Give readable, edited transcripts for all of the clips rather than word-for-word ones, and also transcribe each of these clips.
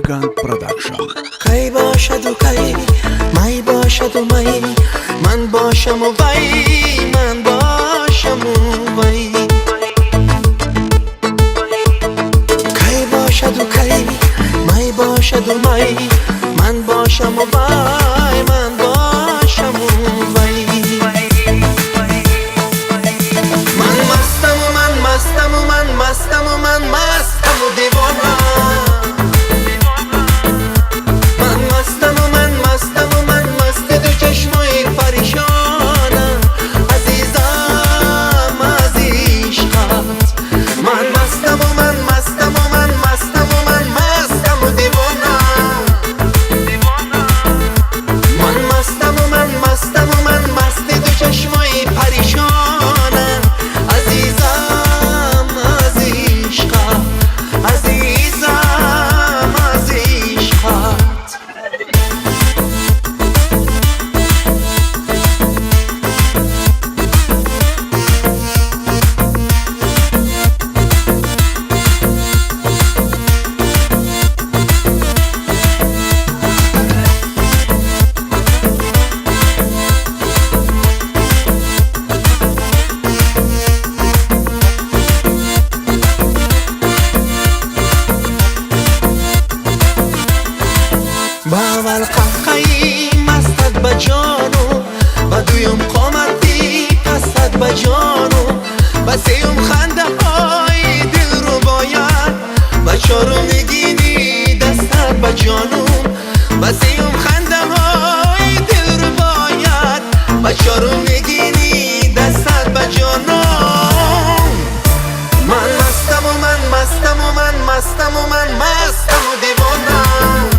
Elegant Production. کی باشد و کی می باشد و می من باشم و وی من باشم و وی کی باشد و کی می باشد و می من باشم و وی من باشم و وی من مستم و من مستم و من مستم و من مستم و دیوانه باول قهقهی مستد بجانو بدویم قامتی پستد بجانو بسیم خنده های دل رو باید بچارو میگینی دستت بجانو بسیم خنده های دل رو باید بچارو میگینی دستت بجانو من مستم و من مستم و من مستم و من مستم و دیوانم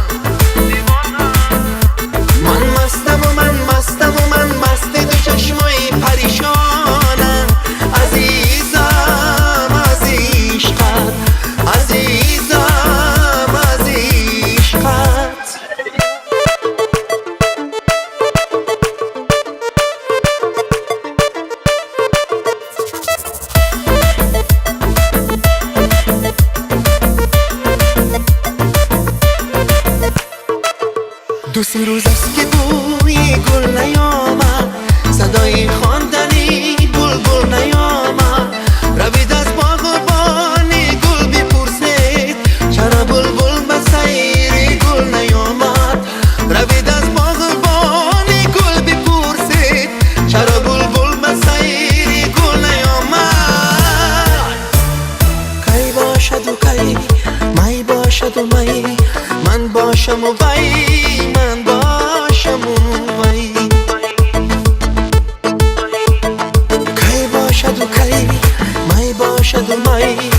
دو سه روز است که بوی گل نیامد صدای خواندنی بلبل نیامد روید از باغبانی گل بپرسید چرا بلبل به سیر گل نیامد روید از باغبانی گل بپرسید چرا بلبل به سیر گل نیامد کی باشد و کی می باشد و می من باشم و وی من باشم و وی کی باشد و کی می باشد و می